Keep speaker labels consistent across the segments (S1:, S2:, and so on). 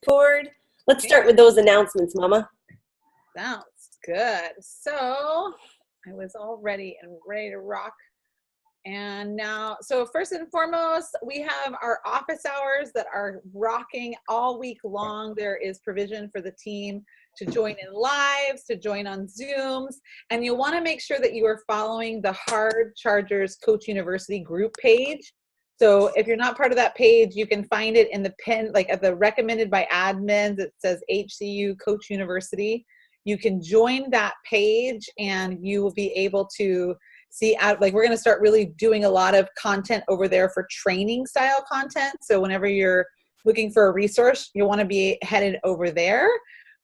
S1: Forward. Let's start with those announcements, Mama.
S2: Sounds good. So I was all ready to rock. And now, so first and foremost, we have our office hours that are rocking all week long. There is provision for the team to join in lives, to join on Zooms, and you'll want to make sure that you are following the Hard Chargers Coach University group page. So if you're not part of that page, you can find it in the pin, like at the recommended by admins, it says HCU Coach University. You can join that page and you will be able to see out, like we're going to start really doing a lot of content over there for training style content. So whenever you're looking for a resource, you'll want to be headed over there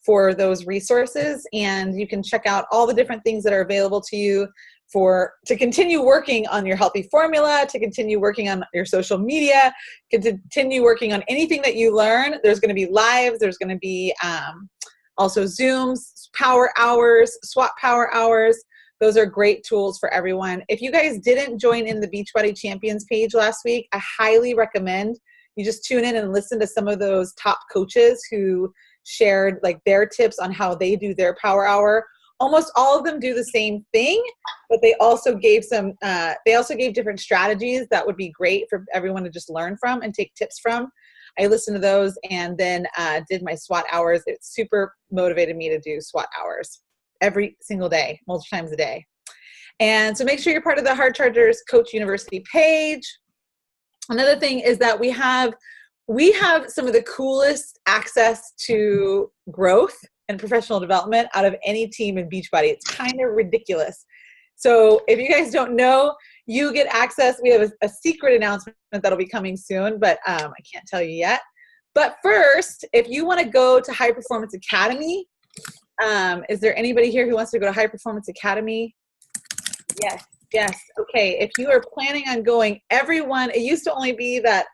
S2: for those resources, and you can check out all the different things that are available to you to continue working on your healthy formula, to continue working on your social media, to continue working on anything that you learn. There's going to be lives, there's going to be also Zooms, power hours, SWAT power hours. Those are great tools for everyone. If you guys didn't join in the Beachbody Champions page last week, I highly recommend you just tune in and listen to some of those top coaches who shared like their tips on how they do their power hour. Almost all of them do the same thing, but they also gave different strategies that would be great for everyone to just learn from and take tips from. I listened to those and then did my SWAT hours. It super motivated me to do SWAT hours every single day, multiple times a day. And so make sure you're part of the Hard Chargers Coach University page. Another thing is that we have some of the coolest access to growth and professional development out of any team in Beachbody. It's kind of ridiculous. So if you guys don't know, you get access. We have a secret announcement that'll be coming soon, but I can't tell you yet. But first, if you want to go to High Performance Academy, is there anybody here who wants to go to High Performance Academy? Yes. Okay. If you are planning on going, everyone, it used to only be that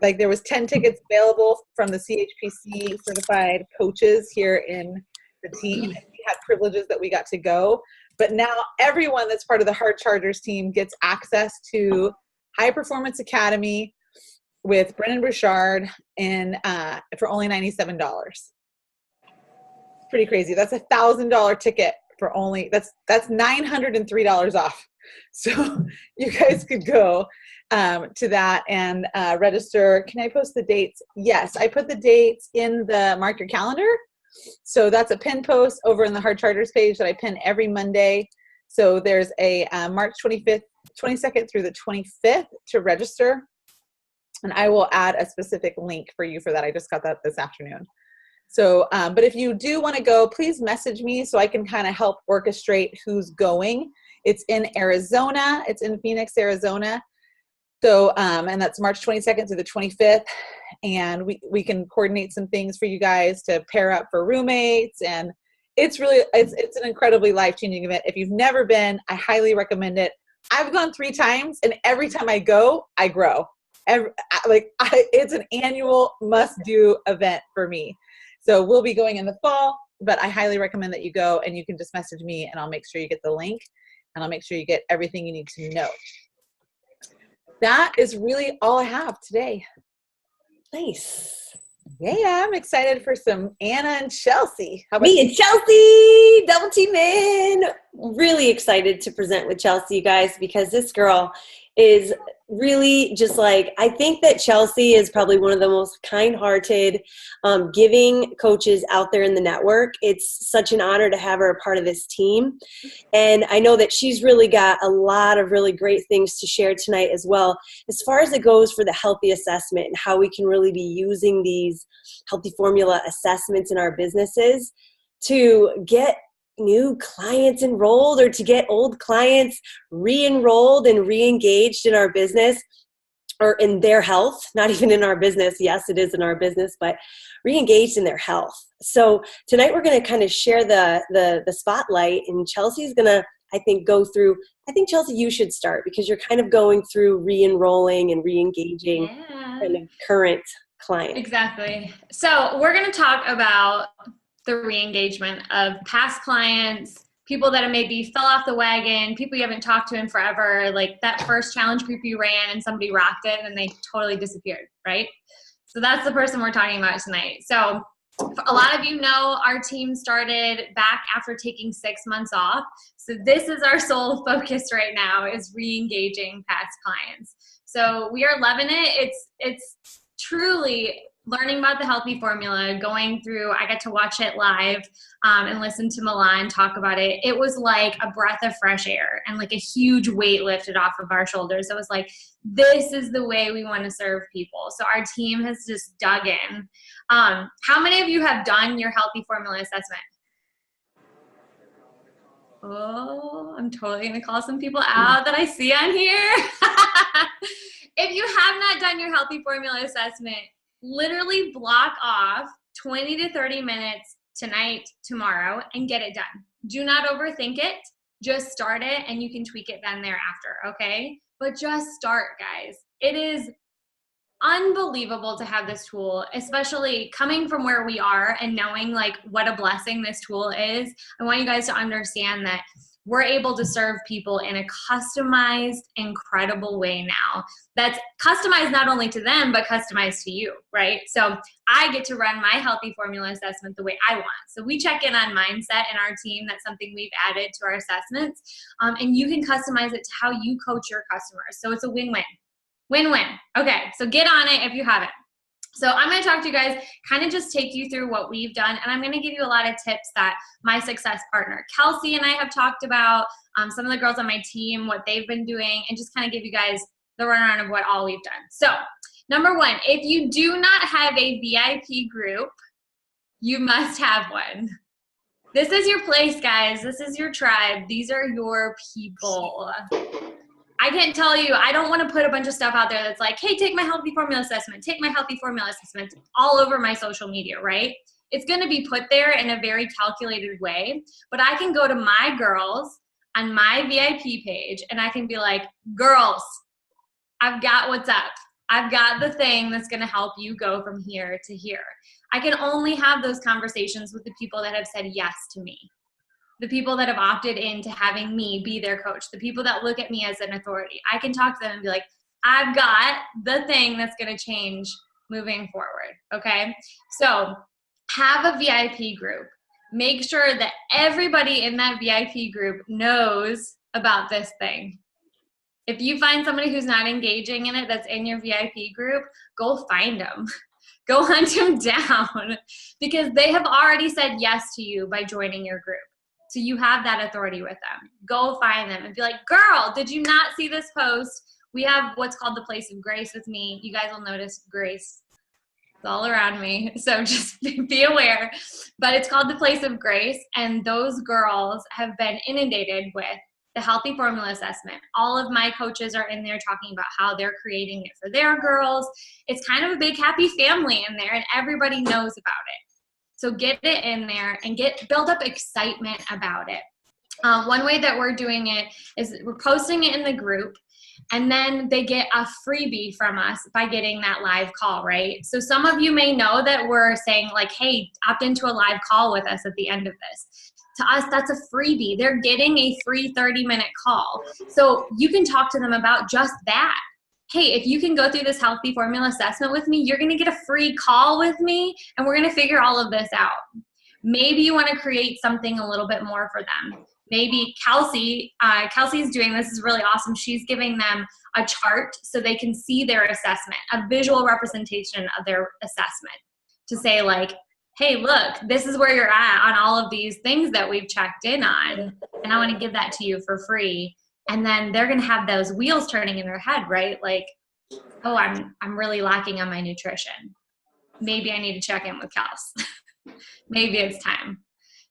S2: like there was 10 tickets available from the CHPC certified coaches here in the team. And we had privileges that we got to go. But now everyone that's part of the Hard Chargers team gets access to High Performance Academy with Brennan Bouchard for only $97. Pretty crazy. That's a $1,000 ticket for only, that's $903 off. So you guys could go to that and register. Can I post the dates? Yes, I put the dates in the mark your calendar. So that's a pin post over in the Hard Chargers page that I pin every Monday. So there's a March 25th, 22nd through the 25th to register. And I will add a specific link for you for that. I just got that this afternoon. So, but if you do want to go, please message me so I can kind of help orchestrate who's going. It's in Arizona. It's in Phoenix, Arizona. So, and that's March 22nd through the 25th. And we can coordinate some things for you guys to pair up for roommates. And it's really, it's an incredibly life-changing event. If you've never been, I highly recommend it. I've gone 3 times, and every time I go, I grow. It's an annual must-do event for me. So we'll be going in the fall, but I highly recommend that you go, and you can just message me and I'll make sure you get the link, and I'll make sure you get everything you need to know. That is really all I have today.
S1: Nice.
S2: Yeah, I'm excited for some Anna and Chelsea. How about
S1: Me and Chelsea, double team in. Really excited to present with Chelsea, you guys, because this girl is really just like, I think that Chelsea is probably one of the most kind-hearted, giving coaches out there in the network. It's such an honor to have her a part of this team. And I know that she's really got a lot of really great things to share tonight as well, as far as it goes for the healthy assessment and how we can really be using these healthy formula assessments in our businesses to get new clients enrolled or to get old clients re-enrolled and re-engaged in our business or in their health, not even in our business. Yes, it is in our business, but re-engaged in their health. So tonight we're going to kind of share the spotlight, and Chelsea's going to, I think, go through, I think Chelsea, you should start because you're kind of going through re-enrolling and re-engaging kind of current clients.
S3: Exactly. So we're going to talk about the re-engagement of past clients, people that have maybe fell off the wagon, people you haven't talked to in forever, like that first challenge group you ran and somebody rocked it and they totally disappeared, right? So that's the person we're talking about tonight. So a lot of you know our team started back after taking 6 months off. So this is our sole focus right now, is re-engaging past clients. So we are loving it. It's truly learning about the healthy formula, going through, I got to watch it live and listen to Milan talk about it. It was like a breath of fresh air and like a huge weight lifted off of our shoulders. It was like, this is the way we want to serve people. So our team has just dug in. How many of you have done your healthy formula assessment? Oh, I'm totally going to call some people out that I see on here. If you have not done your healthy formula assessment, literally block off 20 to 30 minutes tonight, tomorrow, and get it done. Do not overthink it. Just start it, and you can tweak it then thereafter, okay? But just start, guys. It is unbelievable to have this tool, especially coming from where we are and knowing like what a blessing this tool is. I want you guys to understand that we're able to serve people in a customized, incredible way now. That's customized not only to them, but customized to you, right? So I get to run my healthy formula assessment the way I want. So we check in on mindset in our team. That's something we've added to our assessments. And you can customize it to how you coach your customers. So it's a win-win. Win-win. Okay, so get on it if you haven't. So I'm going to talk to you guys, kind of just take you through what we've done, and I'm going to give you a lot of tips that my success partner, Kelsey, and I have talked about, some of the girls on my team, what they've been doing, and just kind of give you guys the runaround of what all we've done. So number one, if you do not have a VIP group, you must have one. This is your place, guys. This is your tribe. These are your people. I can't tell you, I don't want to put a bunch of stuff out there that's like, hey, take my healthy formula assessment, take my healthy formula assessment all over my social media, right? It's going to be put there in a very calculated way, but I can go to my girls on my VIP page and I can be like, girls, I've got what's up. I've got the thing that's going to help you go from here to here. I can only have those conversations with the people that have said yes to me. The people that have opted into having me be their coach, the people that look at me as an authority. I can talk to them and be like, I've got the thing that's going to change moving forward, okay? So have a VIP group. Make sure that everybody in that VIP group knows about this thing. If you find somebody who's not engaging in it that's in your VIP group, go find them. Go hunt them down because they have already said yes to you by joining your group. So you have that authority with them. Go find them and be like, girl, did you not see this post? We have what's called the place of grace with me. You guys will notice grace. It's all around me. So just be aware. But it's called the place of grace. And those girls have been inundated with the healthy formula assessment. All of my coaches are in there talking about how they're creating it for their girls. It's kind of a big happy family in there and everybody knows about it. So get it in there and build up excitement about it. One way that we're doing it is we're posting it in the group and then they get a freebie from us by getting that live call, right? So some of you may know that we're saying like, hey, opt into a live call with us at the end of this. To us, that's a freebie. They're getting a free 30-minute call. So you can talk to them about just that. Hey, if you can go through this healthy formula assessment with me, you're going to get a free call with me, and we're going to figure all of this out. Maybe you want to create something a little bit more for them. Maybe Kelsey's doing this is really awesome. She's giving them a chart so they can see their assessment, a visual representation of their assessment to say like, hey, look, this is where you're at on all of these things that we've checked in on, and I want to give that to you for free. And then they're going to have those wheels turning in their head, right? Like, oh, I'm really lacking on my nutrition. Maybe I need to check in with Kels. Maybe it's time.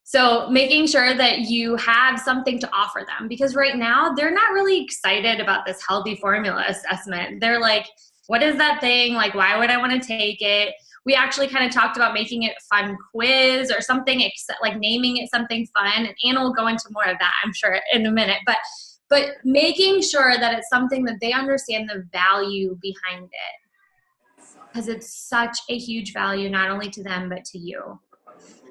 S3: So making sure that you have something to offer them, because right now they're not really excited about this healthy formula assessment. They're like, what is that thing? Like, why would I want to take it? We actually kind of talked about making it a fun quiz or something, like naming it something fun. And Anna will go into more of that, I'm sure, in a minute. But making sure that it's something that they understand the value behind it, because it's such a huge value, not only to them, but to you.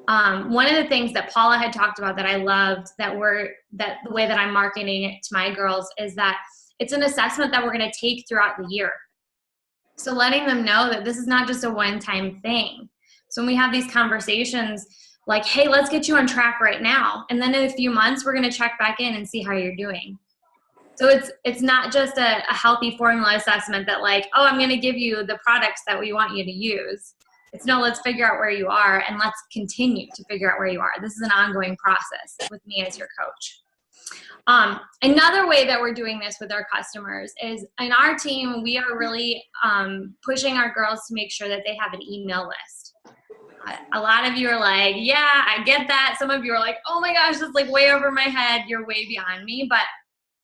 S3: One of the things that Paula had talked about that I loved, that the way that I'm marketing it to my girls is that it's an assessment that we're going to take throughout the year. So letting them know that this is not just a one-time thing. So when we have these conversations like, hey, let's get you on track right now. And then in a few months, we're going to check back in and see how you're doing. So it's not just a healthy formula assessment that like, oh, I'm going to give you the products that we want you to use. It's no, let's figure out where you are and let's continue to figure out where you are. This is an ongoing process with me as your coach. Another way that we're doing this with our customers is in our team, we are really pushing our girls to make sure that they have an email list. A lot of you are like, yeah, I get that. Some of you are like, oh my gosh, that's like way over my head. You're way beyond me. But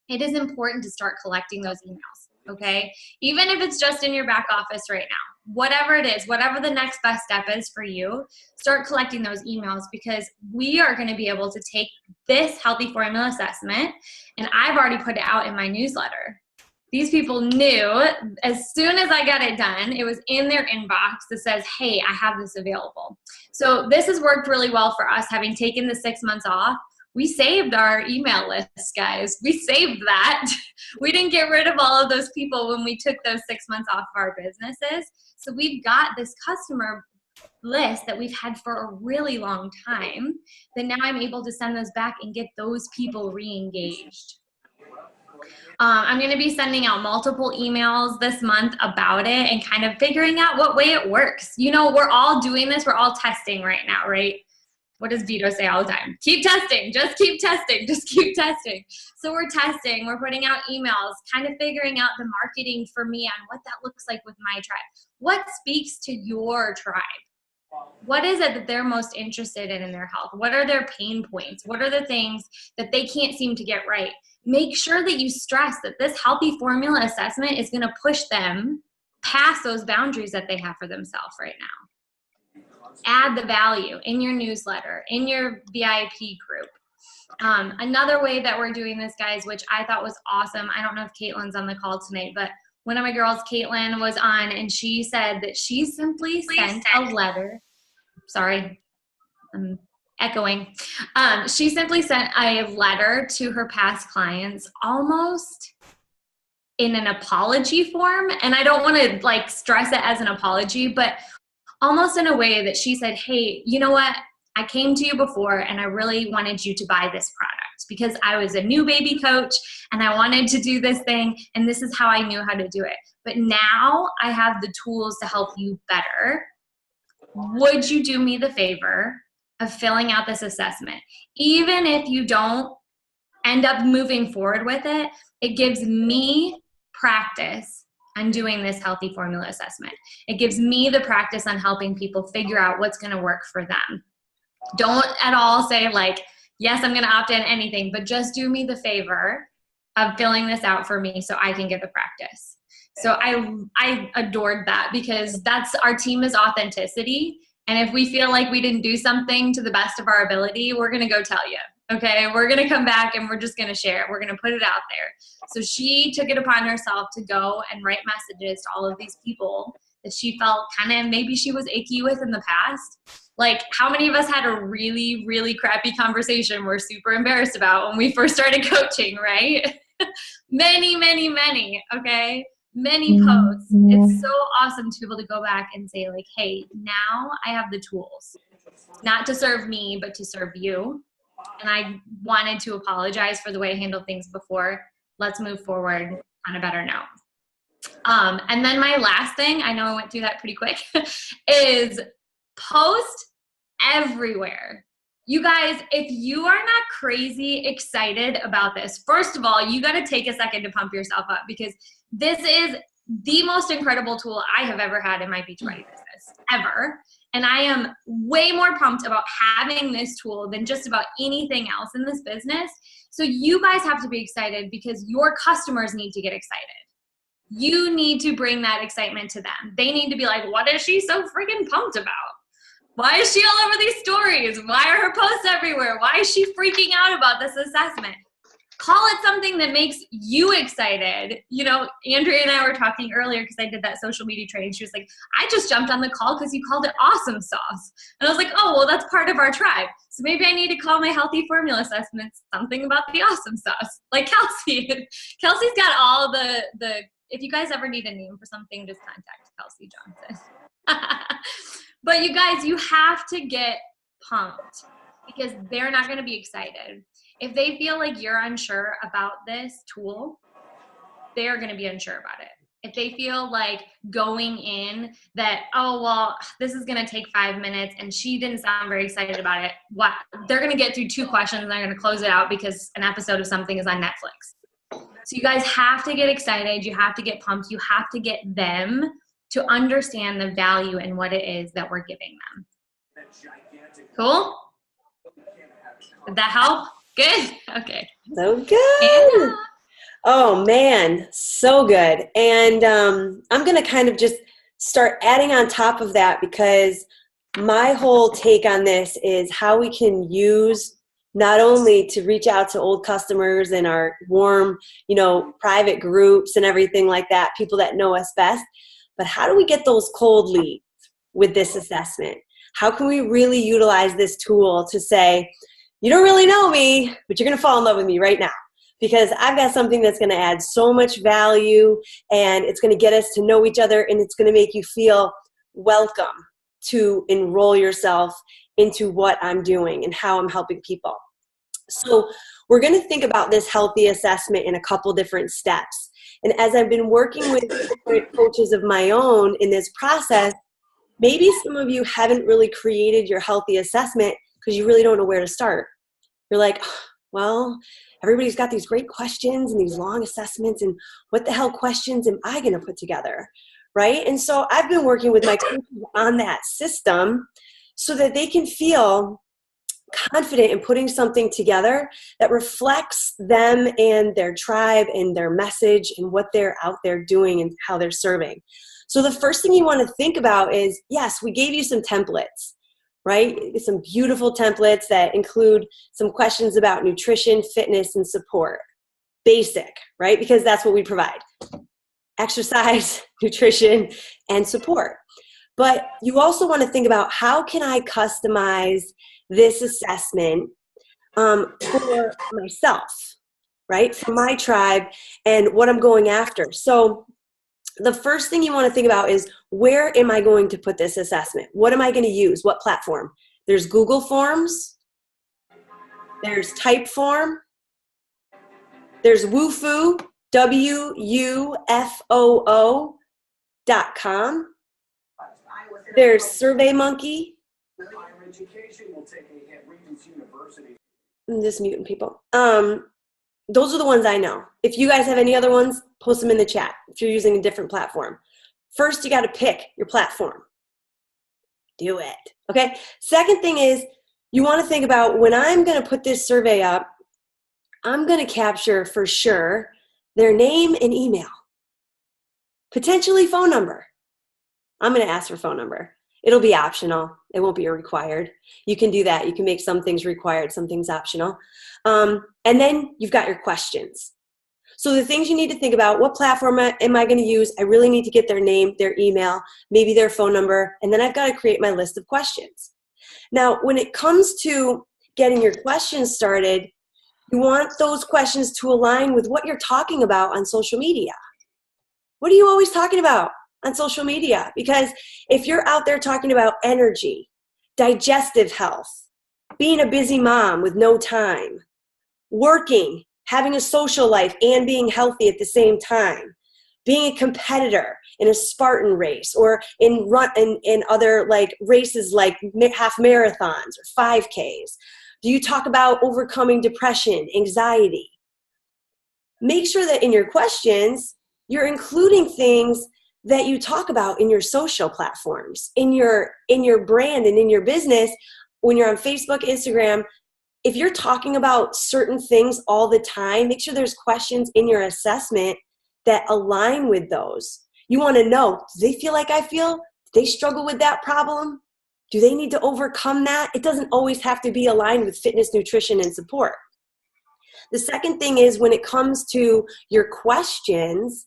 S3: it is important to start collecting those emails, okay? Even if it's just in your back office right now, whatever it is, whatever the next best step is for you, start collecting those emails because we are going to be able to take this healthy formula assessment, and I've already put it out in my newsletter. These people knew as soon as I got it done, it was in their inbox that says, hey, I have this available. So this has worked really well for us, having taken the 6 months off. We saved our email lists, guys. We saved that. We didn't get rid of all of those people when we took those 6 months off of our businesses. So we've got this customer list that we've had for a really long time that now I'm able to send those back and get those people re-engaged. I'm going to be sending out multiple emails this month about it and kind of figuring out what way it works. You know, we're all doing this. We're all testing right now, right? What does Vito say all the time? Keep testing, just keep testing, just keep testing. So we're testing, we're putting out emails, kind of figuring out the marketing for me on what that looks like with my tribe. What speaks to your tribe? What is it that they're most interested in their health? What are their pain points? What are the things that they can't seem to get right? Make sure that you stress that this healthy formula assessment is going to push them past those boundaries that they have for themselves right now. Add the value in your newsletter, in your VIP group. Another way that we're doing this, guys, which I thought was awesome, I don't know if Caitlin's on the call tonight, but one of my girls, Caitlin, was on, and she said that she simply sent a letter. Sorry, I'm echoing. She simply sent a letter to her past clients almost in an apology form. And I don't want to like stress it as an apology, but almost in a way that she said, hey, you know what? I came to you before and I really wanted you to buy this product because I was a new baby coach and I wanted to do this thing and this is how I knew how to do it. But now I have the tools to help you better. Would you do me the favor of filling out this assessment? Even if you don't end up moving forward with it, it gives me practice on doing this healthy formula assessment. It gives me the practice on helping people figure out what's going to work for them. Don't at all say like, yes, I'm going to opt in anything, but just do me the favor of filling this out for me so I can get the practice. So I adored that because that's our team is authenticity. And if we feel like we didn't do something to the best of our ability, we're going to go tell you. Okay, we're going to come back and we're just going to share it. We're going to put it out there. So she took it upon herself to go and write messages to all of these people that she felt kind of maybe she was icky with in the past. Like, how many of us had a really, really crappy conversation we're super embarrassed about when we first started coaching, right? Many, many, many, okay? Many posts. It's so awesome to be able to go back and say like, hey, now I have the tools, not to serve me, but to serve you. And I wanted to apologize for the way I handled things before. Let's move forward on a better note. And then my last thing, I know I went through that pretty quick, is post everywhere. You guys, if you are not crazy excited about this, first of all, you got to take a second to pump yourself up because this is the most incredible tool I have ever had in my Beachbody business, ever. And I am way more pumped about having this tool than just about anything else in this business. So you guys have to be excited because your customers need to get excited. You need to bring that excitement to them. They need to be like, what is she so freaking pumped about? Why is she all over these stories? Why are her posts everywhere? Why is she freaking out about this assessment? Call it something that makes you excited. You know, Andrea and I were talking earlier because I did that social media training. She was like, I just jumped on the call because you called it awesome sauce. And I was like, oh, well, that's part of our tribe. So maybe I need to call my healthy formula assessment something about the awesome sauce. Like Kelsey. Kelsey's got all the if you guys ever need a name for something, just contact Kelsey Johnson. But you guys, you have to get pumped because they're not going to be excited. If they feel like you're unsure about this tool, they're going to be unsure about it. If they feel like going in that, oh, well, this is going to take 5 minutes and she didn't sound very excited about it, what they're going to get through 2 questions and they're going to close it out because an episode of something is on Netflix. So you guys have to get excited. You have to get pumped. You have to get them to understand the value and what it is that we're giving them. Cool? Did that help? Good? Okay.
S1: So good. Anna. Oh, man. So good. And I'm going to kind of just start adding on top of that because my whole take on this is how we can use not only to reach out to old customers and our warm, private groups and everything like that, people that know us best, but how do we get those cold leads with this assessment? How can we really utilize this tool to say, you don't really know me, but you're going to fall in love with me right now because I've got something that's going to add so much value and it's going to get us to know each other and it's going to make you feel welcome to enroll yourself into what I'm doing and how I'm helping people. So we're going to think about this healthy assessment in a couple different steps. And as I've been working with different coaches of my own in this process, maybe some of you haven't really created your healthy assessment because you really don't know where to start. You're like, well, everybody's got these great questions and these long assessments, and what the hell questions am I going to put together, right? And so I've been working with my coaches on that system so that they can feel confident in putting something together that reflects them and their tribe and their message and what they're out there doing and how they're serving. So the first thing you want to think about is, yes, we gave you some templates, right? Some beautiful templates that include some questions about nutrition, fitness, and support. Basic, right? Because that's what we provide. Exercise, nutrition, and support. But you also want to think about how can I customize this assessment for myself, right? For my tribe and what I'm going after. So the first thing you want to think about is, where am I going to put this assessment? What am I going to use? What platform? There's Google Forms. There's Typeform. There's Wufoo, WUFOO.com. There's SurveyMonkey. I'm just muting people. Those are the ones I know. If you guys have any other ones, post them in the chat if you're using a different platform. First, you got to pick your platform. Do it. Okay. Second thing is, you want to think about, when I'm going to put this survey up, I'm going to capture for sure their name and email, potentially phone number. I'm going to ask for phone number. It'll be optional. It won't be required. You can do that. You can make some things required, some things optional. And then you've got your questions. So the things you need to think about: what platform am I going to use? I really need to get their name, their email, maybe their phone number, and then I've got to create my list of questions. Now, when it comes to getting your questions started, you want those questions to align with what you're talking about on social media. What are you always talking about on social media? Because if you're out there talking about energy, digestive health, being a busy mom with no time, working, having a social life, and being healthy at the same time, being a competitor in a Spartan race or in other like races like half marathons or 5Ks, do you talk about overcoming depression, anxiety? Make sure that in your questions, you're including things that you talk about in your social platforms, in your brand and in your business. When you're on Facebook, Instagram, if you're talking about certain things all the time, make sure there's questions in your assessment that align with those. You want to know, do they feel like I feel? Do they struggle with that problem? Do they need to overcome that? It doesn't always have to be aligned with fitness, nutrition, and support. The second thing is, when it comes to your questions,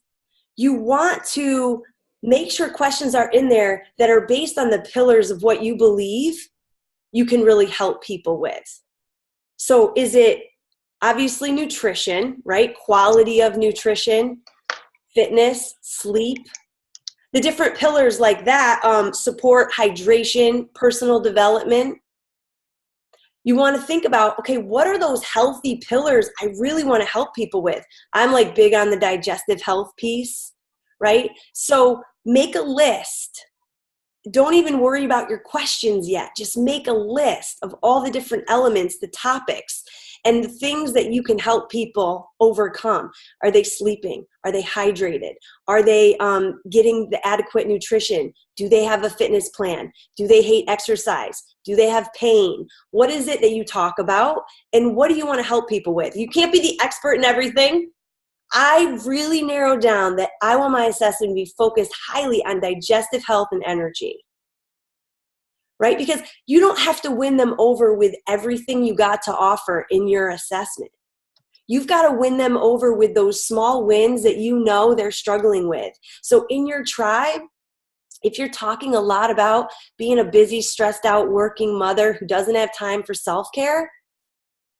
S1: you want to make sure questions are in there that are based on the pillars of what you believe you can really help people with. So is it obviously nutrition, right? Quality of nutrition, fitness, sleep. The different pillars like that support hydration, personal development. You want to think about, okay, what are those healthy pillars I really want to help people with? I'm like big on the digestive health piece, right? So make a list. Don't even worry about your questions yet. Just make a list of all the different elements, the topics, and the things that you can help people overcome. Are they sleeping? Are they hydrated? Are they getting the adequate nutrition? Do they have a fitness plan? Do they hate exercise? Do they have pain? What is it that you talk about? And what do you want to help people with? You can't be the expert in everything. I really narrowed down that I want my assessment to be focused highly on digestive health and energy, right? Because you don't have to win them over with everything you got to offer in your assessment. You've got to win them over with those small wins that you know they're struggling with. So in your tribe, if you're talking a lot about being a busy, stressed out working mother who doesn't have time for self-care,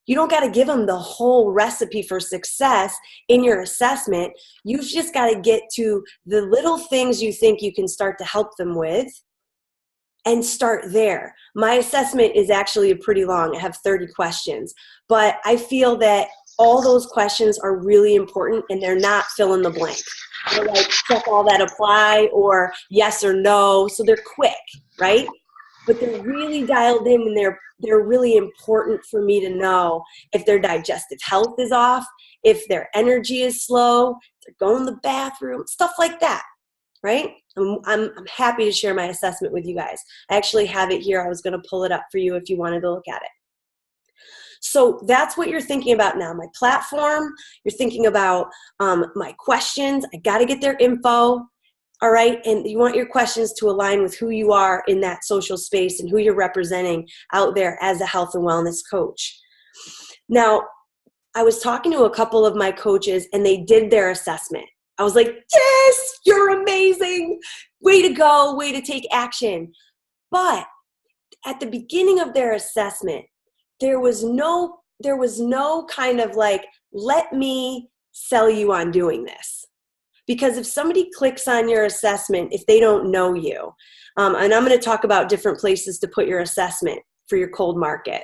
S1: you don't got to give them the whole recipe for success in your assessment. You've just got to get to the little things you think you can start to help them with and start there. My assessment is actually pretty long. I have 30 questions, but I feel that all those questions are really important and they're not fill in the blank. They're like check all that apply or yes or no. So they're quick, right? But they're really dialed in and they're really important for me to know if their digestive health is off, if their energy is slow, if they're going to the bathroom, stuff like that, right? I'm happy to share my assessment with you guys. I actually have it here. I was going to pull it up for you if you wanted to look at it. So that's what you're thinking about now. My platform, you're thinking about my questions. I got to get their info. All right, and you want your questions to align with who you are in that social space and who you're representing out there as a health and wellness coach. Now, I was talking to a couple of my coaches and they did their assessment. I was like, yes, you're amazing. Way to go, way to take action. But at the beginning of their assessment, there was no kind of like, let me sell you on doing this. Because if somebody clicks on your assessment, if they don't know you, and I'm going to talk about different places to put your assessment for your cold market.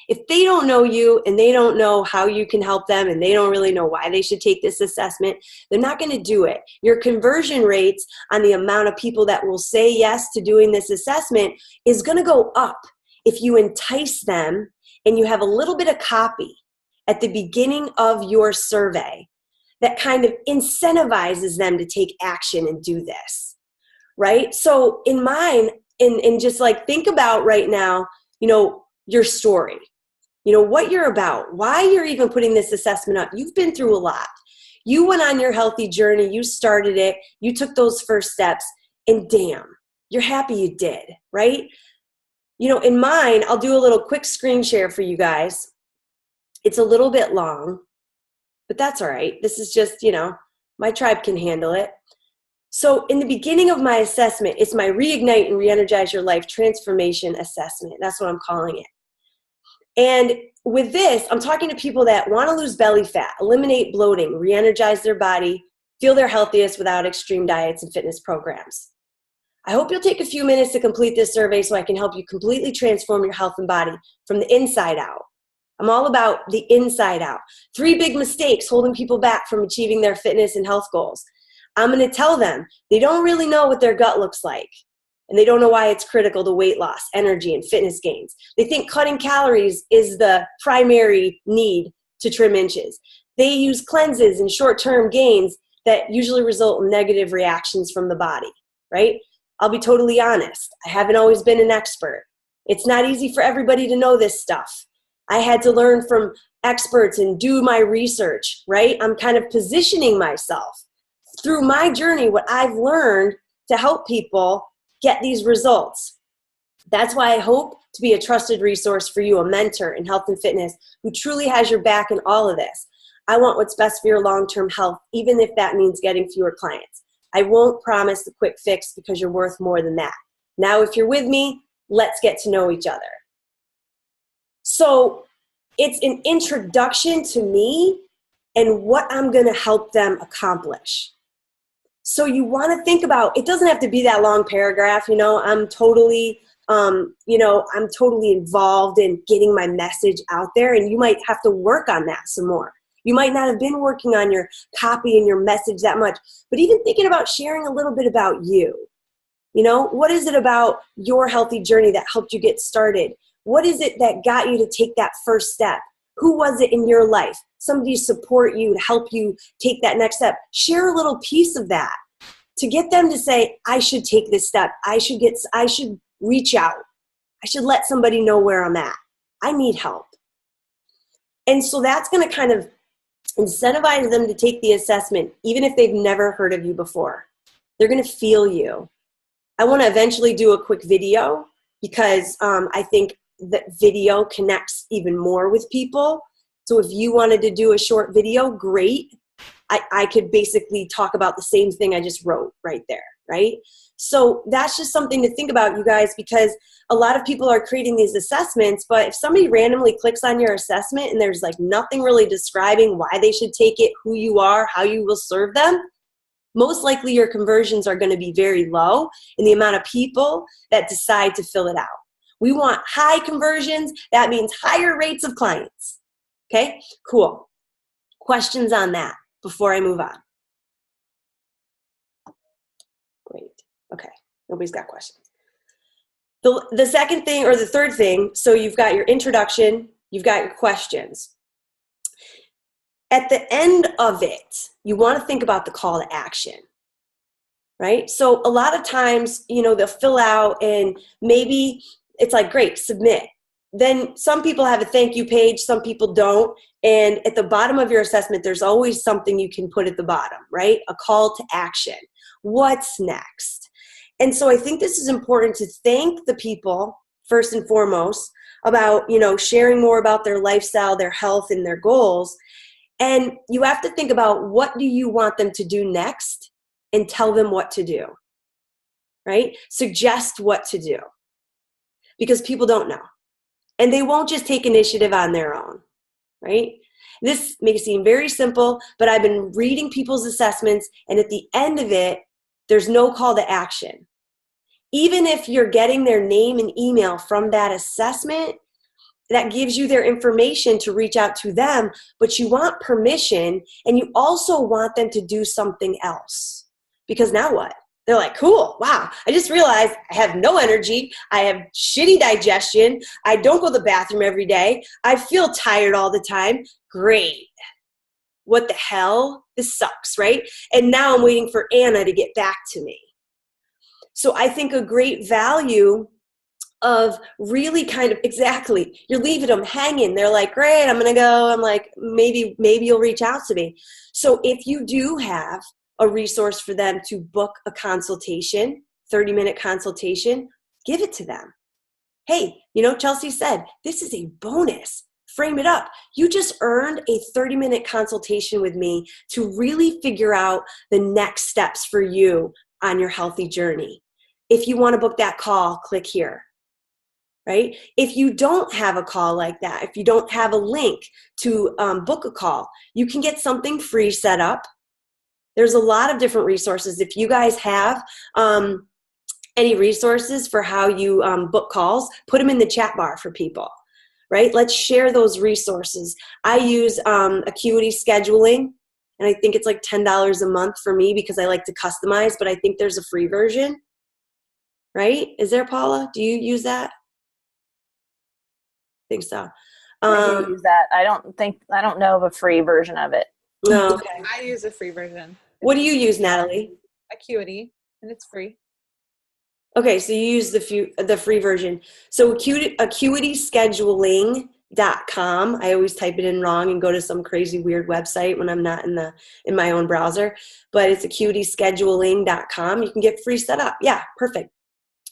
S1: If they don't know you and they don't know how you can help them and they don't really know why they should take this assessment, they're not going to do it. Your conversion rates on the amount of people that will say yes to doing this assessment is going to go up if you entice them and you have a little bit of copy at the beginning of your survey that kind of incentivizes them to take action and do this, right? So in mine, and just like think about right now, your story, what you're about, why you're even putting this assessment up. You've been through a lot. You went on your healthy journey. You started it. You took those first steps and damn, you're happy you did, right? In mine, I'll do a little quick screen share for you guys. It's a little bit long, but that's all right. This is just, my tribe can handle it. So in the beginning of my assessment, it's my Reignite and Reenergize Your Life Transformation Assessment. That's what I'm calling it. And with this, I'm talking to people that want to lose belly fat, eliminate bloating, re-energize their body, feel their healthiest without extreme diets and fitness programs. I hope you'll take a few minutes to complete this survey so I can help you completely transform your health and body from the inside out. I'm all about the inside out. 3 big mistakes holding people back from achieving their fitness and health goals. I'm going to tell them they don't really know what their gut looks like. And they don't know why it's critical to weight loss, energy, and fitness gains. They think cutting calories is the primary need to trim inches. They use cleanses and short-term gains that usually result in negative reactions from the body, right? I'll be totally honest. I haven't always been an expert. It's not easy for everybody to know this stuff. I had to learn from experts and do my research, right? I'm kind of positioning myself through my journey, what I've learned to help people get these results. That's why I hope to be a trusted resource for you, a mentor in health and fitness who truly has your back in all of this. I want what's best for your long-term health, even if that means getting fewer clients. I won't promise the quick fix because you're worth more than that. Now, if you're with me, let's get to know each other. So it's an introduction to me and what I'm going to help them accomplish. So you want to think about, it doesn't have to be that long paragraph, I'm totally involved in getting my message out there, and you might have to work on that some more. You might not have been working on your copy and your message that much, but even thinking about sharing a little bit about you. What is it about your healthy journey that helped you get started? What is it that got you to take that first step? Who was it in your life? Somebody to support you, to help you take that next step. Share a little piece of that to get them to say, I should take this step. I should reach out. I should let somebody know where I'm at. I need help. And so that's going to kind of incentivize them to take the assessment, even if they've never heard of you before. They're going to feel you. I want to eventually do a quick video because I think that video connects even more with people. So if you wanted to do a short video, great. I could basically talk about the same thing I just wrote right there, right? So that's just something to think about, you guys, because a lot of people are creating these assessments, but if somebody randomly clicks on your assessment and there's like nothing really describing why they should take it, who you are, how you will serve them, most likely your conversions are going to be very low in the amount of people that decide to fill it out. We want high conversions. That means higher rates of clients. Okay, cool. Questions on that before I move on? Great. Okay, nobody's got questions. The second thing, or the third thing, so you've got your introduction, you've got your questions. At the end of it, you want to think about the call to action, right? So a lot of times, they'll fill out and maybe it's like, great, submit. Then some people have a thank you page, some people don't. And at the bottom of your assessment, there's always something you can put at the bottom, right? A call to action. What's next? And so I think this is important to thank the people, first and foremost, about, sharing more about their lifestyle, their health, and their goals. And you have to think about, what do you want them to do next, and tell them what to do, right? Suggest what to do, because people don't know. And they won't just take initiative on their own, right? This may seem very simple, but I've been reading people's assessments, and at the end of it, there's no call to action. Even if you're getting their name and email from that assessment, that gives you their information to reach out to them, but you want permission, and you also want them to do something else. Because now what? They're like, cool, wow, I just realized I have no energy, I have shitty digestion, I don't go to the bathroom every day, I feel tired all the time. Great. What the hell? This sucks, right? And now I'm waiting for Anna to get back to me. So I think a great value of really kind of, exactly, you're leaving them hanging. They're like, great, I'm going to go. I'm like, maybe you'll reach out to me. So if you do have a resource for them to book a consultation, 30-minute consultation, give it to them. Hey, Chelsea said, this is a bonus. Frame it up. You just earned a 30-minute consultation with me to really figure out the next steps for you on your healthy journey. If you want to book that call, click here. Right? If you don't have a call like that, if you don't have a link to book a call, you can get something free set up. There's a lot of different resources. If you guys have any resources for how you book calls, put them in the chat bar for people, right? Let's share those resources. I use Acuity Scheduling, and I think it's like $10 a month for me because I like to customize, but I think there's a free version, right? Is there, Paula? Do you use that? I think so.
S4: I do use that. I don't know of a free version of it.
S1: No, okay.
S2: I use a free version.
S1: What do you use, Natalie?
S2: Acuity, and it's free.
S1: Okay, so you use the free version. So acuityscheduling.com. I always type it in wrong and go to some crazy weird website when I'm not in my own browser. But it's acuityscheduling.com. You can get free setup. Yeah, perfect.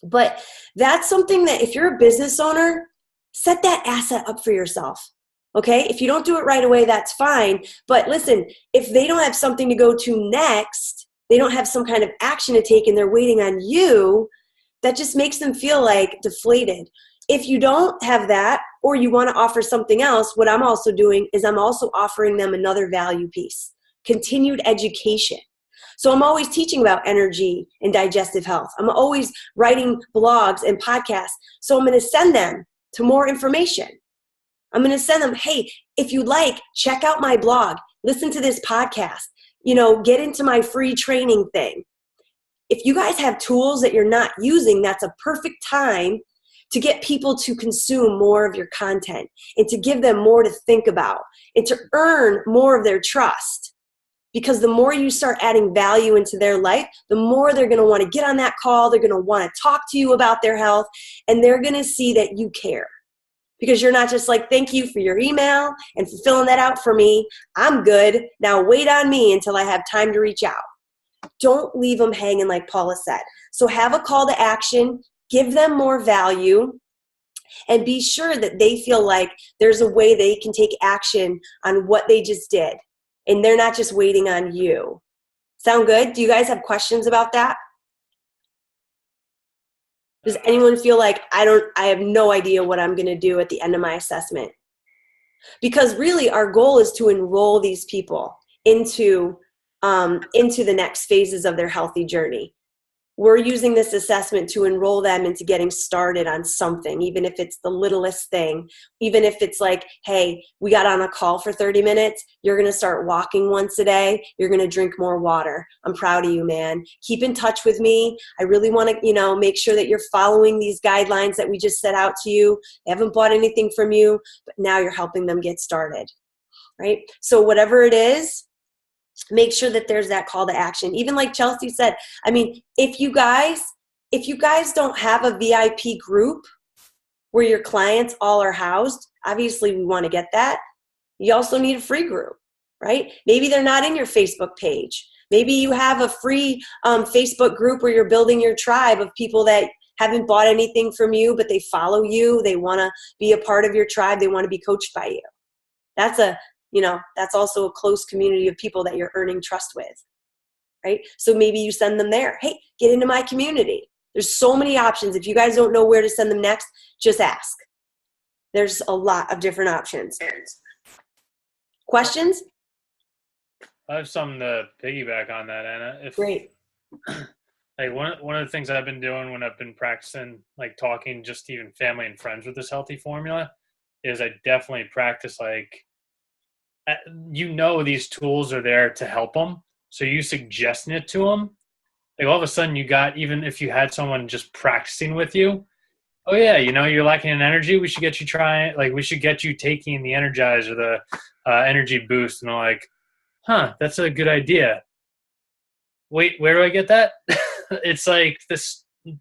S1: But that's something that if you're a business owner, set that asset up for yourself. Okay? If you don't do it right away, that's fine. But listen, if they don't have something to go to next, they don't have some kind of action to take and they're waiting on you, that just makes them feel like deflated. If you don't have that, or you want to offer something else, what I'm also doing is I'm also offering them another value piece, continued education. So I'm always teaching about energy and digestive health. I'm always writing blogs and podcasts. So I'm going to send them to more information. I'm going to send them, hey, if you'd like, check out my blog, listen to this podcast, get into my free training thing. If you guys have tools that you're not using, that's a perfect time to get people to consume more of your content and to give them more to think about and to earn more of their trust. Because the more you start adding value into their life, the more they're going to want to get on that call. They're going to want to talk to you about their health, and they're going to see that you care. Because you're not just like, thank you for your email and for filling that out for me. I'm good. Now wait on me until I have time to reach out. Don't leave them hanging like Paula said. So have a call to action. Give them more value, and be sure that they feel like there's a way they can take action on what they just did, and they're not just waiting on you. Sound good? Do you guys have questions about that? Does anyone feel like I have no idea what I'm going to do at the end of my assessment? Because really our goal is to enroll these people into the next phases of their healthy journey. We're using this assessment to enroll them into getting started on something, even if it's the littlest thing, even if it's like, hey, we got on a call for 30 minutes. You're going to start walking once a day. You're going to drink more water. I'm proud of you, man. Keep in touch with me. I really want to, make sure that you're following these guidelines that we just set out to you. They haven't bought anything from you, but now you're helping them get started, right? So whatever it is, make sure that there's that call to action. Even like Chelsea said, I mean, if you guys don't have a VIP group where your clients all are housed, obviously we want to get that. You also need a free group, right? Maybe they're not in your Facebook page. Maybe you have a free Facebook group where you're building your tribe of people that haven't bought anything from you, but they follow you. They want to be a part of your tribe. They want to be coached by you. That's also a close community of people that you're earning trust with, right? So maybe you send them there. Hey, get into my community. There's so many options. If you guys don't know where to send them next, just ask. There's a lot of different options. Questions?
S5: I have something to piggyback on that, Anna.
S1: Great.
S5: Like one of the things I've been doing when I've been practicing, like talking just to even family and friends with this healthy formula, is I definitely practice these tools are there to help them. So you suggesting it to them, like all of a sudden you got, even if you had someone just practicing with you, oh yeah, you're lacking in energy. We should get you we should get you taking the Energize or the energy boost. And they're like, that's a good idea. Wait, where do I get that? It's like the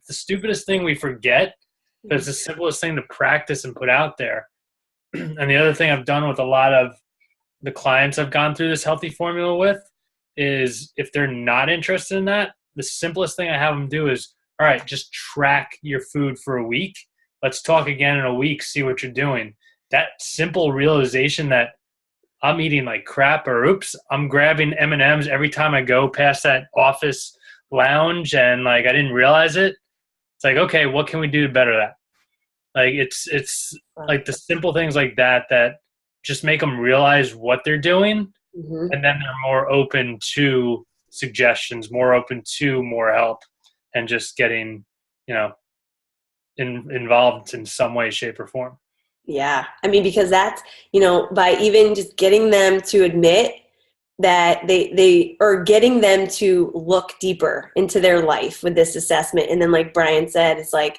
S5: stupidest thing we forget, but it's the simplest thing to practice and put out there. And the other thing I've done with a lot of the clients I've gone through this healthy formula with is, if they're not interested in that, the simplest thing I have them do is, all right, just track your food for a week. Let's talk again in a week, see what you're doing. That simple realization that I'm eating like crap, or oops, I'm grabbing M&Ms every time I go past that office lounge and I didn't realize it. It's like, okay, what can we do to better that? It's like the simple things like that just make them realize what they're doing. Mm-hmm. And then they're more open to suggestions, more open to more help, and just getting, involved in some way, shape, or form.
S1: Yeah. I mean, because that's, by even just getting them to admit that they are getting them to look deeper into their life with this assessment. And then like Brian said, it's like,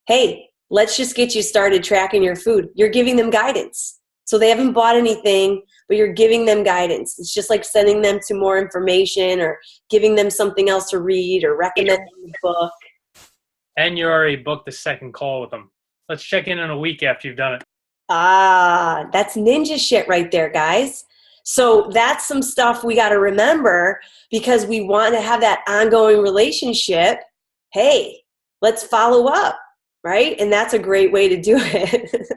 S1: hey, let's just get you started tracking your food. You're giving them guidance. So they haven't bought anything, but you're giving them guidance. It's just like sending them to more information or giving them something else to read or recommending a book.
S5: And you already booked the second call with them. Let's check in a week after you've done it.
S1: That's ninja shit right there, guys. So that's some stuff we got to remember, because we want to have that ongoing relationship. Hey, let's follow up, right? And that's a great way to do it.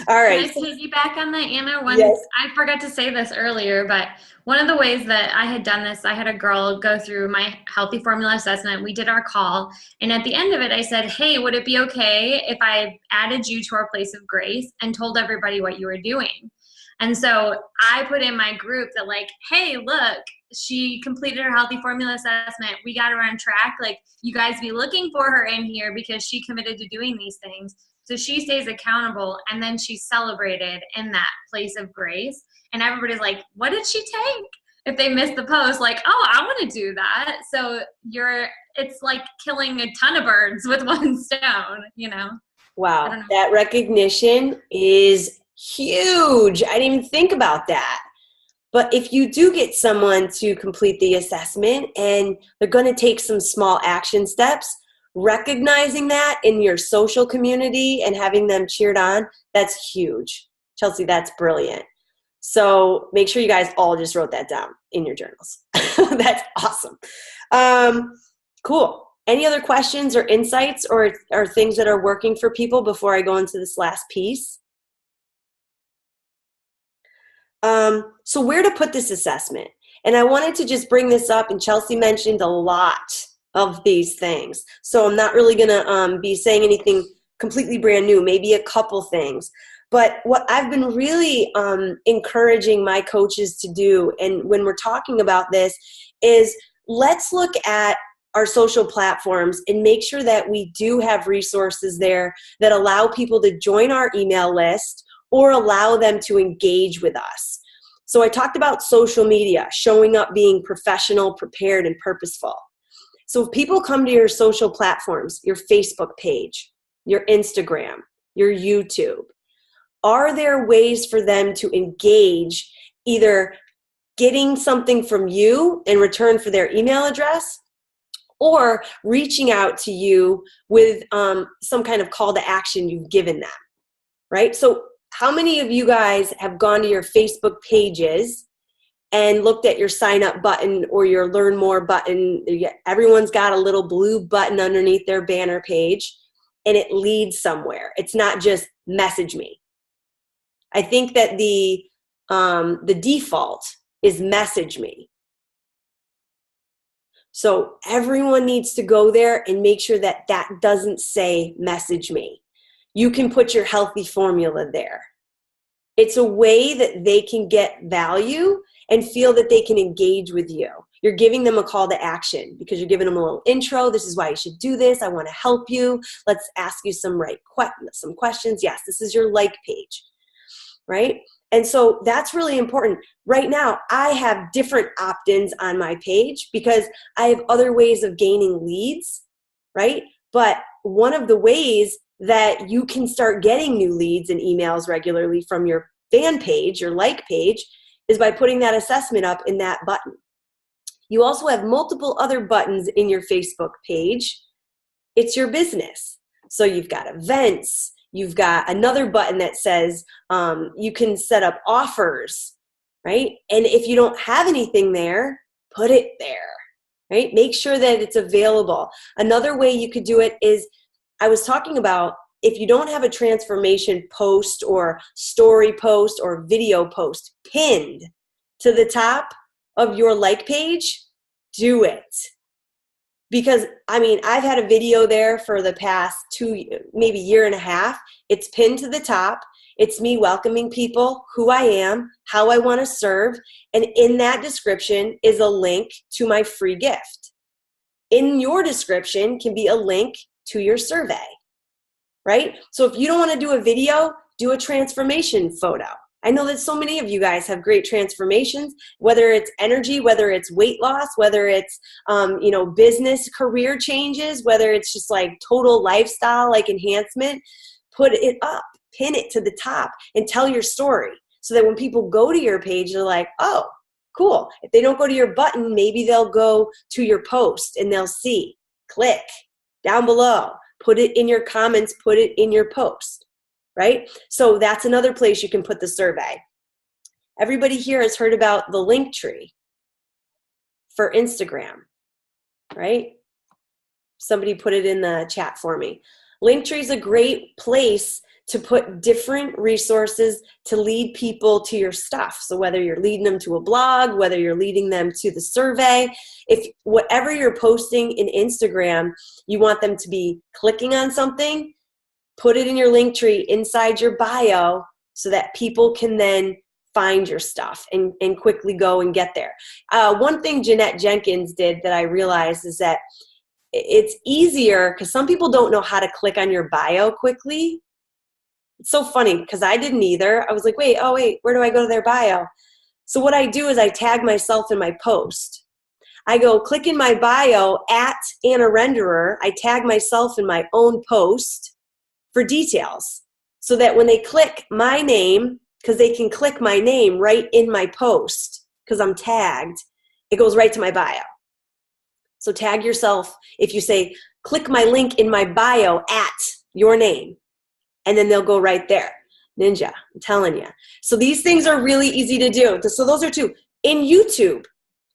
S1: All
S3: Can
S1: right.
S3: I piggyback on that, Anna?
S1: Yes.
S3: I forgot to say this earlier, but one of the ways that I had done this, I had a girl go through my healthy formula assessment. We did our call, and at the end of it, I said, "Hey, would it be okay if I added you to our place of grace and told everybody what you were doing?" And so I put in my group that, like, "Hey, look, she completed her healthy formula assessment. We got her on track. Like, you guys be looking for her in here because she committed to doing these things." So she stays accountable, and then she's celebrated in that place of grace. And everybody's like, "What did she take?" If they miss the post, like, "Oh, I want to do that." So it's like killing a ton of birds with one stone, you know? I
S1: Wow.
S3: don't know.
S1: That recognition is huge. I didn't even think about that. But if you do get someone to complete the assessment and they're going to take some small action steps, recognizing that in your social community and having them cheered on, that's huge. Chelsea, that's brilliant. So make sure you guys all just wrote that down in your journals. That's awesome. Cool. Any other questions or insights or things that are working for people before I go into this last piece? So where to put this assessment? And I wanted to just bring this up, and Chelsea mentioned a lot of these things. So I'm not really going to be saying anything completely brand new, maybe a couple things. But what I've been really encouraging my coaches to do, and when we're talking about this, is let's look at our social platforms and make sure that we do have resources there that allow people to join our email list or allow them to engage with us. So I talked about social media, showing up, being professional, prepared, and purposeful. So if people come to your social platforms, your Facebook page, your Instagram, your YouTube, are there ways for them to engage, either getting something from you in return for their email address or reaching out to you with some kind of call to action you've given them, right? So how many of you guys have gone to your Facebook pages and looked at your sign up button or your learn more button? Everyone's got a little blue button underneath their banner page and it leads somewhere. It's not just message me. I think that the default is message me. So everyone needs to go there and make sure that that doesn't say message me. You can put your healthy formula there. It's a way that they can get value and feel that they can engage with you. You're giving them a call to action because you're giving them a little intro. This is why you should do this. I want to help you. Let's ask you some questions. Yes, this is your like page, right? And so that's really important. Right now, I have different opt-ins on my page because I have other ways of gaining leads, right? But one of the ways that you can start getting new leads and emails regularly from your fan page, your like page, is by putting that assessment up in that button. You also have multiple other buttons in your Facebook page. It's your business. So you've got events. You've got another button that says you can set up offers, right? And if you don't have anything there, put it there, right? Make sure that it's available. Another way you could do it is, I was talking about, if you don't have a transformation post or story post or video post pinned to the top of your like page, do it. Because, I mean, I've had a video there for the past maybe year and a half. It's pinned to the top. It's me welcoming people, who I am, how I want to serve. And in that description is a link to my free gift. In your description can be a link to your survey, right? So if you don't want to do a video, do a transformation photo. I know that so many of you guys have great transformations, whether it's energy, whether it's weight loss, whether it's, business career changes, whether it's just like total lifestyle, like enhancement. Put it up, pin it to the top and tell your story so that when people go to your page, they're like, oh, cool. If they don't go to your button, maybe they'll go to your post and they'll see, click down below, put it in your comments, put it in your post. Right? So that's another place you can put the survey. Everybody here has heard about the link tree for Instagram, right? Somebody put it in the chat for me. Linktree is a great place to put different resources to lead people to your stuff. So whether you're leading them to a blog, whether you're leading them to the survey, if whatever you're posting in Instagram, you want them to be clicking on something, put it in your link tree inside your bio so that people can then find your stuff and quickly go and get there. One thing Jeanette Jenkins did that I realized is that it's easier because some people don't know how to click on your bio quickly. It's so funny because I didn't either. I was like, wait, where do I go to their bio? So what I do is I tag myself in my post. I go click in my bio at Anna Renderer. I tag myself in my own post for details so that when they click my name, because they can click my name right in my post because I'm tagged, it goes right to my bio. So tag yourself. If you say, click my link in my bio at your name, and then they'll go right there. Ninja, I'm telling you. So these things are really easy to do. So those are two. In YouTube,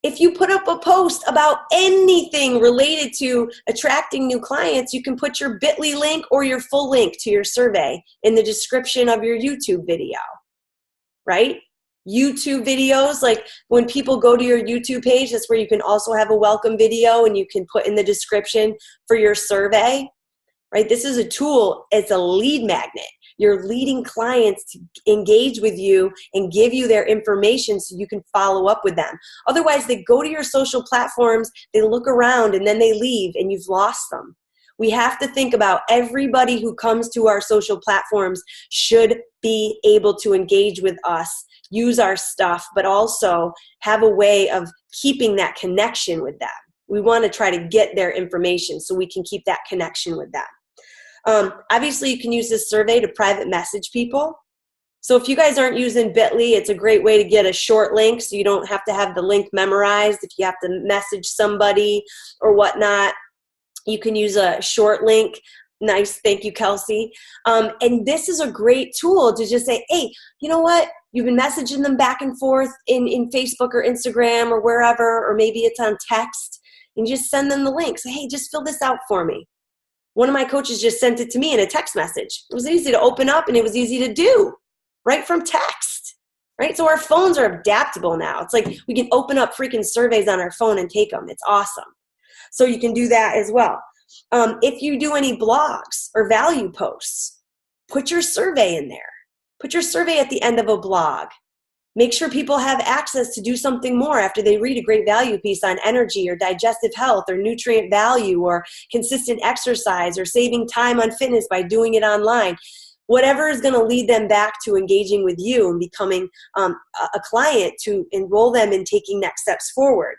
S1: if you put up a post about anything related to attracting new clients, you can put your bit.ly link or your full link to your survey in the description of your YouTube video, right? YouTube videos, like when people go to your YouTube page, that's where you can also have a welcome video and you can put in the description for your survey, right? This is a tool. It's a lead magnet. You're leading clients to engage with you and give you their information so you can follow up with them. Otherwise, they go to your social platforms, they look around, and then they leave, and you've lost them. We have to think about everybody who comes to our social platforms should be able to engage with us, use our stuff, but also have a way of keeping that connection with them. We want to try to get their information so we can keep that connection with them. Obviously, you can use this survey to private message people. So if you guys aren't using bit.ly, it's a great way to get a short link so you don't have to have the link memorized. If you have to message somebody or whatnot, you can use a short link. Nice. Thank you, Kelsey. And this is a great tool to just say, hey, you know what? You've been messaging them back and forth in Facebook or Instagram or wherever, or maybe it's on text, and just send them the link. Say, hey, just fill this out for me. One of my coaches just sent it to me in a text message. It was easy to open up and it was easy to do right from text, right? So our phones are adaptable now. It's like we can open up freaking surveys on our phone and take them. It's awesome. So you can do that as well. If you do any blogs or value posts, put your survey in there. Put your survey at the end of a blog. Make sure people have access to do something more after they read a great value piece on energy or digestive health or nutrient value or consistent exercise or saving time on fitness by doing it online. Whatever is going to lead them back to engaging with you and becoming a client to enroll them in taking next steps forward.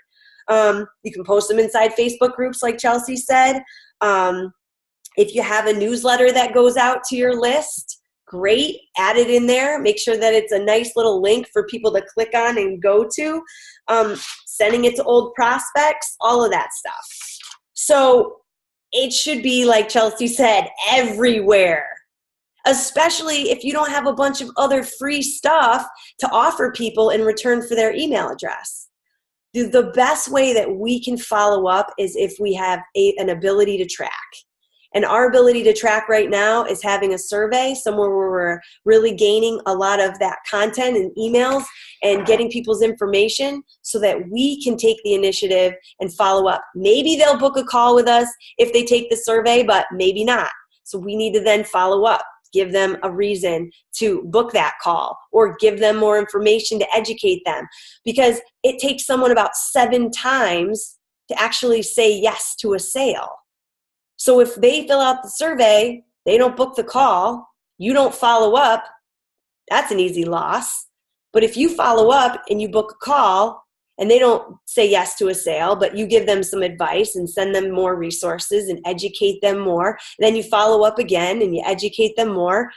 S1: You can post them inside Facebook groups like Chelsea said. If you have a newsletter that goes out to your list, great, add it in there. Make sure that it's a nice little link for people to click on and go to. Sending it to old prospects, all of that stuff. So it should be, like Chelsea said, everywhere. Especially if you don't have a bunch of other free stuff to offer people in return for their email address. The best way that we can follow up is if we have an ability to track. And our ability to track right now is having a survey, somewhere where we're really gaining a lot of that content and emails and getting people's information so that we can take the initiative and follow up. Maybe they'll book a call with us if they take the survey, but maybe not. So we need to then follow up, give them a reason to book that call or give them more information to educate them, because it takes someone about 7 times to actually say yes to a sale. So if they fill out the survey, they don't book the call, you don't follow up, that's an easy loss. But if you follow up and you book a call and they don't say yes to a sale, but you give them some advice and send them more resources and educate them more, and then you follow up again and you educate them more,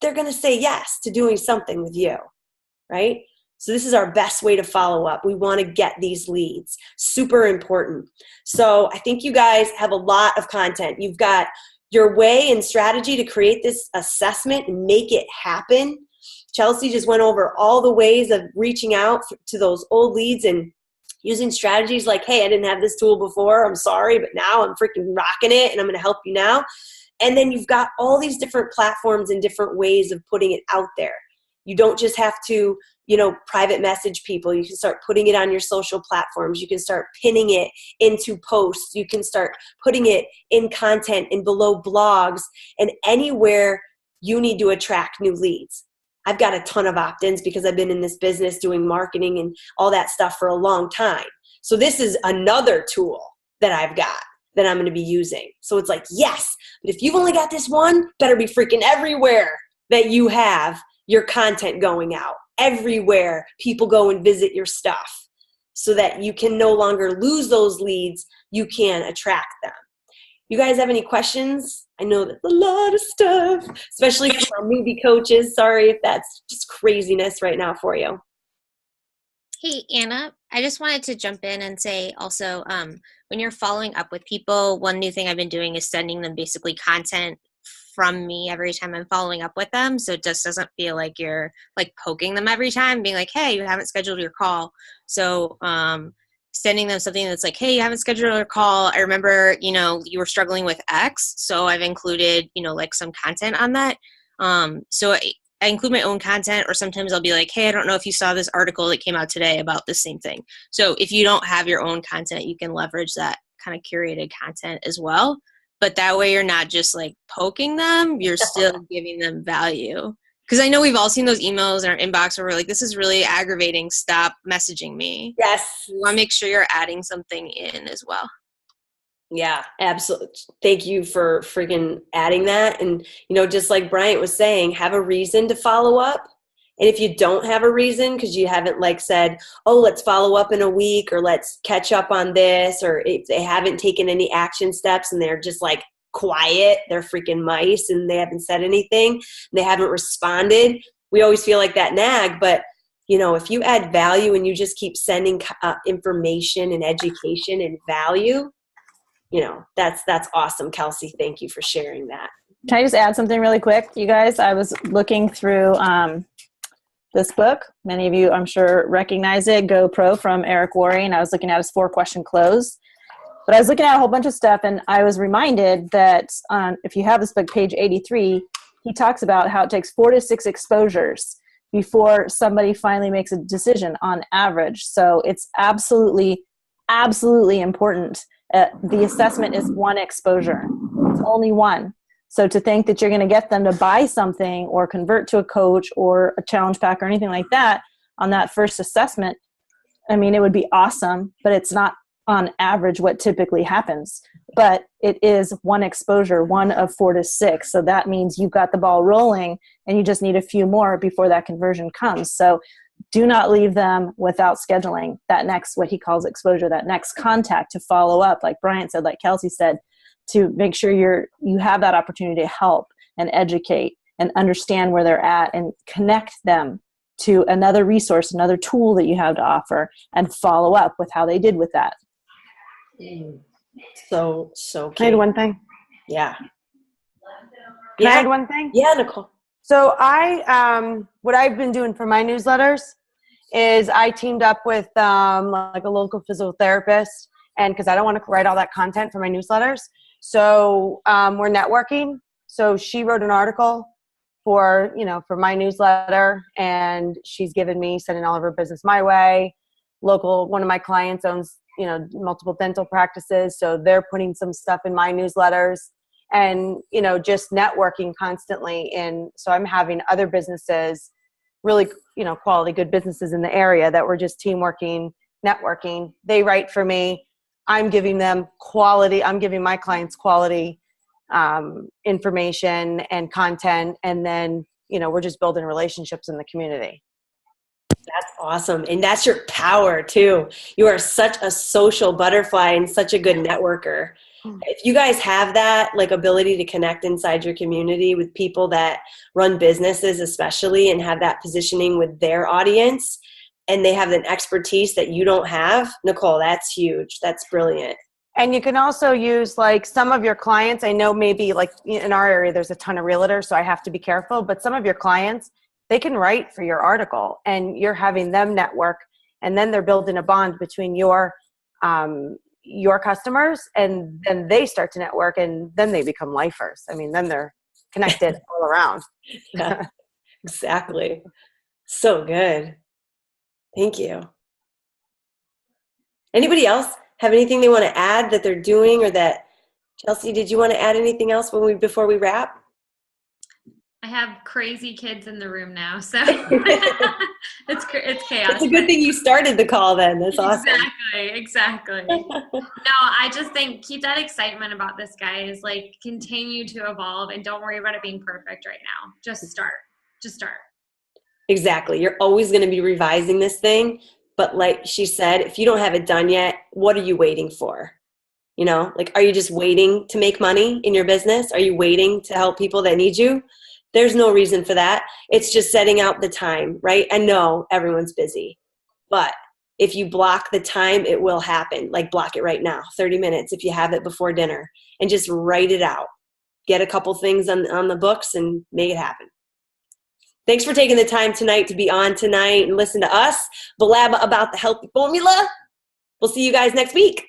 S1: they're going to say yes to doing something with you, right? So this is our best way to follow up. We want to get these leads. Super important. So I think you guys have a lot of content. You've got your way and strategy to create this assessment and make it happen. Chelsea just went over all the ways of reaching out to those old leads and using strategies like, hey, I didn't have this tool before. I'm sorry, but now I'm freaking rocking it and I'm going to help you now. And then you've got all these different platforms and different ways of putting it out there. You don't just have to, private message people. You can start putting it on your social platforms. You can start pinning it into posts. You can start putting it in content and below blogs and anywhere you need to attract new leads. I've got a ton of opt-ins because I've been in this business doing marketing and all that stuff for a long time. So this is another tool that I've got that I'm going to be using. So it's like, yes, but if you've only got this one, better be freaking everywhere that you have your content going out. Everywhere people go and visit your stuff so that you can no longer lose those leads. You can attract them. You guys have any questions? I know that's a lot of stuff, especially for our newbie coaches. Sorry if that's just craziness right now for you.
S6: Hey, Anna, I just wanted to jump in and say also, when you're following up with people, one new thing I've been doing is sending them basically content from me every time I'm following up with them. So it just doesn't feel like you're like poking them every time, being like, hey, you haven't scheduled your call. So sending them something that's like, hey, you haven't scheduled your call. I remember, you were struggling with X. So I've included, like some content on that. So I include my own content, or sometimes I'll be like, hey, I don't know if you saw this article that came out today about the same thing. So if you don't have your own content, you can leverage that kind of curated content as well. But that way you're not just like poking them, you're still giving them value. Because I know we've all seen those emails in our inbox where we're like, this is really aggravating, stop messaging me.
S1: Yes.
S6: You want to make sure you're adding something in as well.
S1: Yeah, absolutely. Thank you for freaking adding that. And, just like Bryant was saying, have a reason to follow up. And if you don't have a reason, because you haven't said, oh, let's follow up in a week, or let's catch up on this, or if they haven't taken any action steps and they're just like quiet, they're freaking mice and they haven't said anything, they haven't responded, we always feel like that nag. But, if you add value and you just keep sending information and education and value, that's awesome. Kelsey, thank you for sharing that.
S4: Can I just add something really quick, you guys? I was looking through this book. Many of you, I'm sure, recognize it, Go Pro from Eric Worre, and I was looking at his 4-question close. But I was looking at a whole bunch of stuff, and I was reminded that if you have this book, page 83, he talks about how it takes 4 to 6 exposures before somebody finally makes a decision on average. So it's absolutely, absolutely important. The assessment is 1 exposure. It's only 1. So to think that you're going to get them to buy something or convert to a coach or a challenge pack or anything like that on that first assessment, I mean, it would be awesome, but it's not on average what typically happens. But it is 1 exposure, 1 of 4 to 6. So that means you've got the ball rolling and you just need a few more before that conversion comes. So do not leave them without scheduling that next, what he calls exposure, that next contact to follow up, like Bryant said, like Kelsey said, to make sure you have that opportunity to help and educate and understand where they're at and connect them to another resource, another tool that you have to offer, and follow up with how they did with that.
S1: So
S7: Can I add one thing?
S1: Yeah.
S7: Can I add one thing?
S1: Yeah, Nicole.
S7: So what I've been doing for my newsletters is I teamed up with like a local physical therapist, and because I don't want to write all that content for my newsletters. So we're networking. So she wrote an article for my newsletter, and she's given me, sending all of her business my way. One of my clients owns, multiple dental practices. So they're putting some stuff in my newsletters, and, just networking constantly. And so I'm having other businesses, really, quality, good businesses in the area that we're just teamworking, networking. They write for me. I'm giving them quality. I'm giving my clients quality information and content. And then, we're just building relationships in the community.
S1: That's awesome. And that's your power too. You are such a social butterfly and such a good networker. If you guys have that ability to connect inside your community with people that run businesses especially, and have that positioning with their audience, and they have an expertise that you don't have, Nicole, that's huge. That's brilliant.
S7: And you can also use some of your clients. I know maybe in our area, there's a ton of realtors, so I have to be careful, but some of your clients, they can write for your article, and you're having them network, and then they're building a bond between your your customers, and then they start to network, and then they become lifers. I mean, then they're connected all around.
S1: Yeah, exactly. So good. Thank you. Anybody else have anything they want to add that they're doing, or that Chelsea, did you want to add anything else before we wrap?
S3: I have crazy kids in the room now, so it's chaos.
S1: It's a good thing you started the call then. That's awesome.
S3: Exactly. No, I just think keep that excitement about this, guys. Like, continue to evolve, and don't worry about it being perfect right now. Just start.
S1: Exactly. You're always going to be revising this thing. But like she said, if you don't have it done yet, what are you waiting for? You know, like, are you just waiting to make money in your business? Are you waiting to help people that need you? There's no reason for that. It's just setting out the time, right? I know everyone's busy, but if you block the time, it will happen. Like, block it right now, 30 minutes if you have it before dinner, and just write it out. Get a couple things on the books and make it happen. Thanks for taking the time tonight to be on tonight and listen to us blab about the healthy formula. We'll see you guys next week.